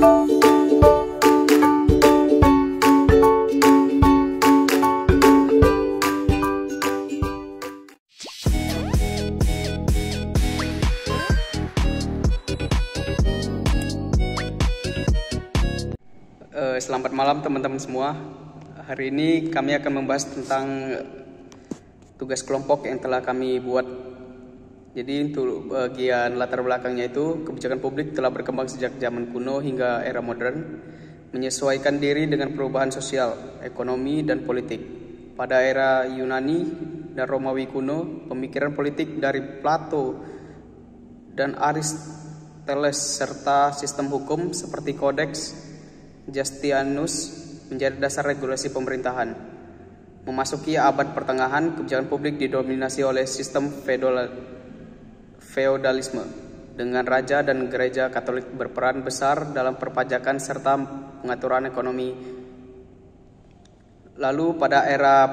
Selamat malam teman-teman semua. Hari ini kami akan membahas tentang tugas kelompok yang telah kami buat. Jadi untuk bagian latar belakangnya itu, kebijakan publik telah berkembang sejak zaman kuno hingga era modern, menyesuaikan diri dengan perubahan sosial, ekonomi, dan politik. Pada era Yunani dan Romawi kuno, pemikiran politik dari Plato dan Aristoteles serta sistem hukum seperti Codex Justianus menjadi dasar regulasi pemerintahan. Memasuki abad pertengahan, kebijakan publik didominasi oleh sistem feodalisme, dengan raja dan gereja Katolik berperan besar dalam perpajakan serta pengaturan ekonomi. Lalu pada era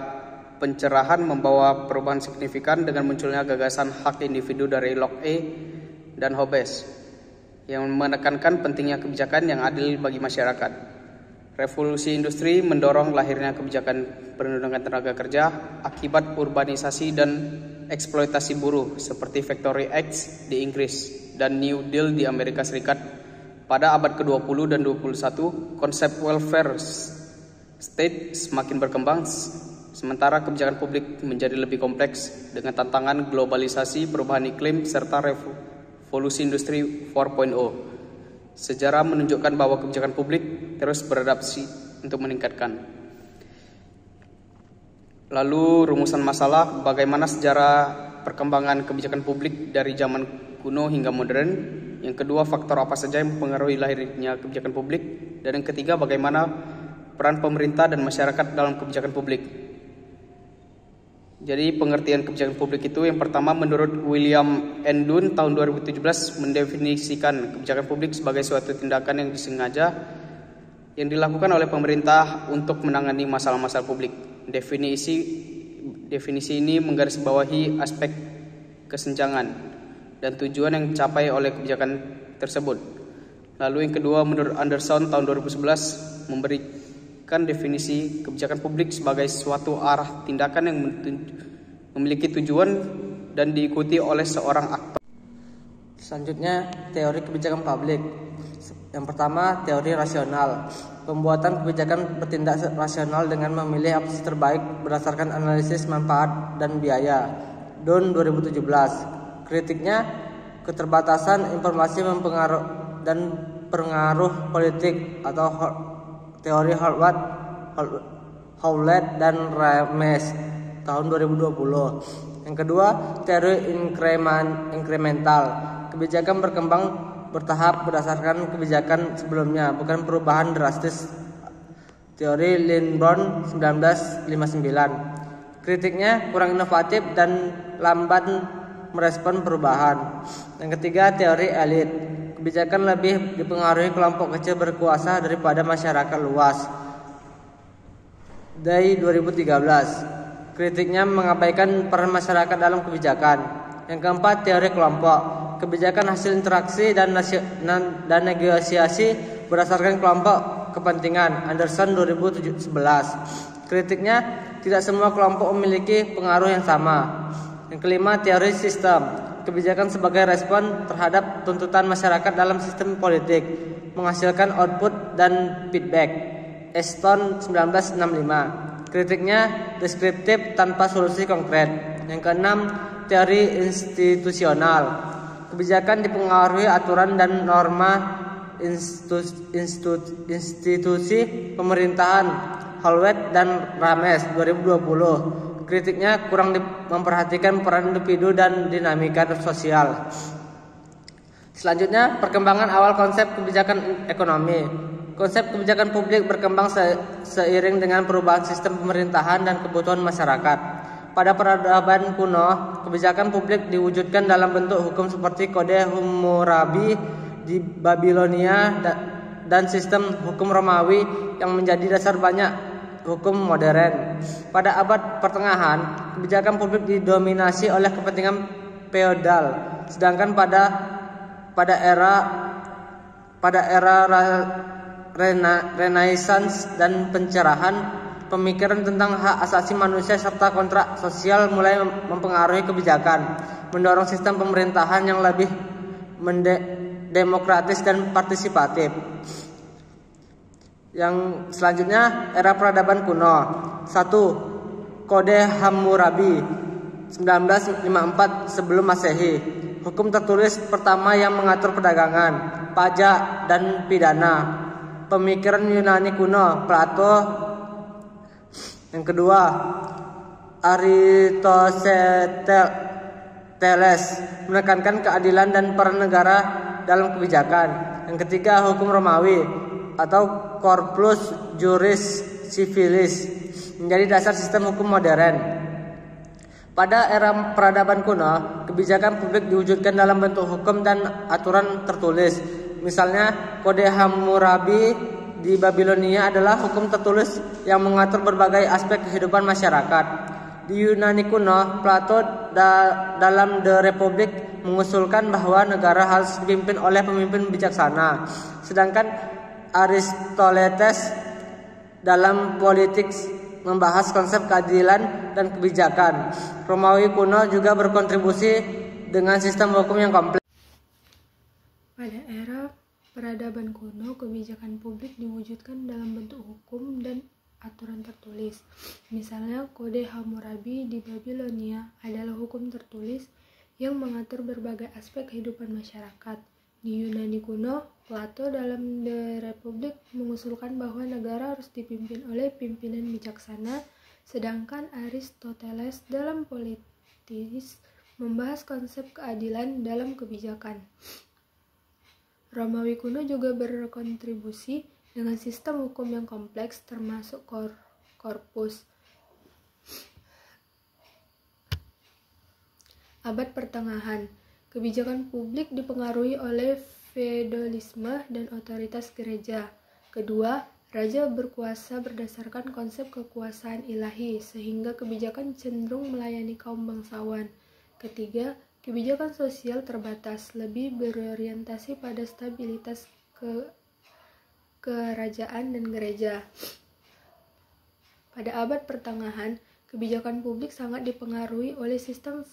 pencerahan membawa perubahan signifikan dengan munculnya gagasan hak individu dari Locke dan Hobbes yang menekankan pentingnya kebijakan yang adil bagi masyarakat. Revolusi industri mendorong lahirnya kebijakan perlindungan tenaga kerja akibat urbanisasi dan eksploitasi buruh seperti Factory Acts di Inggris dan New Deal di Amerika Serikat. Pada abad ke-20 dan 21, konsep welfare state semakin berkembang, sementara kebijakan publik menjadi lebih kompleks dengan tantangan globalisasi, perubahan iklim, serta revolusi industri 4.0. Sejarah menunjukkan bahwa kebijakan publik terus beradaptasi untuk meningkatkan. Lalu rumusan masalah, bagaimana sejarah perkembangan kebijakan publik dari zaman kuno hingga modern. Yang kedua, faktor apa saja yang mempengaruhi lahirnya kebijakan publik. Dan yang ketiga, bagaimana peran pemerintah dan masyarakat dalam kebijakan publik. Jadi pengertian kebijakan publik itu, yang pertama menurut William N. Dunn tahun 2017 mendefinisikan kebijakan publik sebagai suatu tindakan yang disengaja yang dilakukan oleh pemerintah untuk menangani masalah-masalah publik. Definisi ini menggarisbawahi aspek kesenjangan dan tujuan yang dicapai oleh kebijakan tersebut. Lalu yang kedua, menurut Anderson tahun 2011 memberikan definisi kebijakan publik sebagai suatu arah tindakan yang memiliki tujuan dan diikuti oleh seorang aktor. Selanjutnya, teori kebijakan publik. Yang pertama, teori rasional. Pembuatan kebijakan bertindak rasional dengan memilih opsi terbaik berdasarkan analisis manfaat dan biaya. Dunn 2017. Kritiknya, keterbatasan informasi mempengaruhi dan pengaruh politik atau teori Howlett dan Rames tahun 2020. Yang kedua, teori inkremental. Kebijakan berkembang bertahap berdasarkan kebijakan sebelumnya, bukan perubahan drastis. Teori Lindborn 1959. Kritiknya kurang inovatif dan lambat merespon perubahan. Yang ketiga, teori elit. Kebijakan lebih dipengaruhi kelompok kecil berkuasa daripada masyarakat luas. Day 2013. Kritiknya mengabaikan peran masyarakat dalam kebijakan. Yang keempat, teori kelompok. Kebijakan hasil interaksi dan negosiasi berdasarkan kelompok kepentingan. Anderson 2011. Kritiknya, tidak semua kelompok memiliki pengaruh yang sama. Yang kelima, teori sistem. Kebijakan sebagai respon terhadap tuntutan masyarakat dalam sistem politik, menghasilkan output dan feedback. Eston 1965. Kritiknya deskriptif tanpa solusi konkret. Yang keenam, teori institusional. Kebijakan dipengaruhi aturan dan norma institusi pemerintahan. Howlett dan Rames 2020. Kritiknya kurang memperhatikan peran individu dan dinamika sosial. Selanjutnya, perkembangan awal konsep kebijakan ekonomi. Konsep kebijakan publik berkembang seiring dengan perubahan sistem pemerintahan dan kebutuhan masyarakat. Pada peradaban kuno, kebijakan publik diwujudkan dalam bentuk hukum seperti Kode Hammurabi di Babilonia dan sistem hukum Romawi yang menjadi dasar banyak hukum modern. Pada abad pertengahan, kebijakan publik didominasi oleh kepentingan feodal, sedangkan pada era Pada era Renaissance dan pencerahan, pemikiran tentang hak asasi manusia serta kontrak sosial mulai mempengaruhi kebijakan, mendorong sistem pemerintahan yang lebih demokratis dan partisipatif. Yang selanjutnya, era peradaban kuno. 1. Kode Hammurabi 1954 sebelum Masehi. Hukum tertulis pertama yang mengatur perdagangan, pajak, dan pidana. Pemikiran Yunani kuno, Plato. Yang kedua, Aristoteles menekankan keadilan dan peran negara dalam kebijakan. Yang ketiga, hukum Romawi atau Corpus Juris Civilis menjadi dasar sistem hukum modern. Pada era peradaban kuno, kebijakan publik diwujudkan dalam bentuk hukum dan aturan tertulis. Misalnya, Kode Hammurabi di Babilonia adalah hukum tertulis yang mengatur berbagai aspek kehidupan masyarakat. Di Yunani kuno, Plato dalam The Republic mengusulkan bahwa negara harus dipimpin oleh pemimpin bijaksana. Sedangkan Aristoteles dalam Politics membahas konsep keadilan dan kebijakan. Romawi kuno juga berkontribusi dengan sistem hukum yang kompleks. Pada era peradaban kuno, kebijakan publik diwujudkan dalam bentuk hukum dan aturan tertulis. Misalnya, Kode Hammurabi di Babilonia adalah hukum tertulis yang mengatur berbagai aspek kehidupan masyarakat. Di Yunani kuno, Plato dalam The Republic mengusulkan bahwa negara harus dipimpin oleh pimpinan bijaksana, sedangkan Aristoteles dalam Politics membahas konsep keadilan dalam kebijakan. Romawi kuno juga berkontribusi dengan sistem hukum yang kompleks termasuk korpus. Abad pertengahan, kebijakan publik dipengaruhi oleh feodalisme dan otoritas gereja. Kedua, raja berkuasa berdasarkan konsep kekuasaan ilahi, sehingga kebijakan cenderung melayani kaum bangsawan. Ketiga, kebijakan sosial terbatas, lebih berorientasi pada stabilitas kerajaan dan gereja. Pada abad pertengahan, kebijakan publik sangat dipengaruhi oleh sistem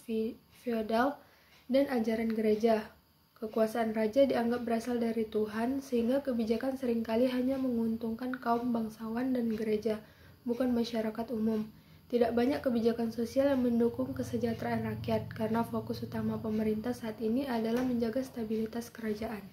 feodal dan ajaran gereja. Kekuasaan raja dianggap berasal dari Tuhan, sehingga kebijakan seringkali hanya menguntungkan kaum bangsawan dan gereja, bukan masyarakat umum. Tidak banyak kebijakan sosial yang mendukung kesejahteraan rakyat, karena fokus utama pemerintah saat ini adalah menjaga stabilitas kerajaan.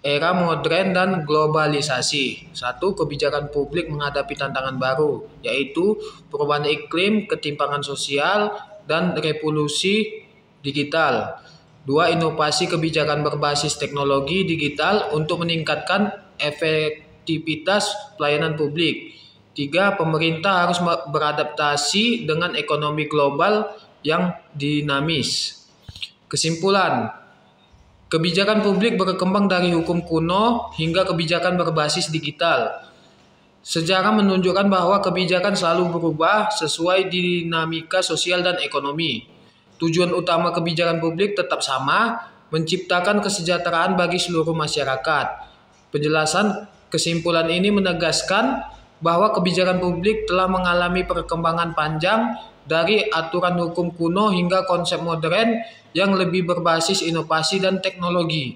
Era modern dan globalisasi. 1. Kebijakan publik menghadapi tantangan baru, yaitu perubahan iklim, ketimpangan sosial, dan revolusi digital. 2. Inovasi kebijakan berbasis teknologi digital untuk meningkatkan efektivitas pelayanan publik. 3. Pemerintah harus beradaptasi dengan ekonomi global yang dinamis. Kesimpulan, kebijakan publik berkembang dari hukum kuno hingga kebijakan berbasis digital. Sejarah menunjukkan bahwa kebijakan selalu berubah sesuai dinamika sosial dan ekonomi. Tujuan utama kebijakan publik tetap sama, menciptakan kesejahteraan bagi seluruh masyarakat. Penjelasan kesimpulan ini menegaskan bahwa kebijakan publik telah mengalami perkembangan panjang dari aturan hukum kuno hingga konsep modern yang lebih berbasis inovasi dan teknologi.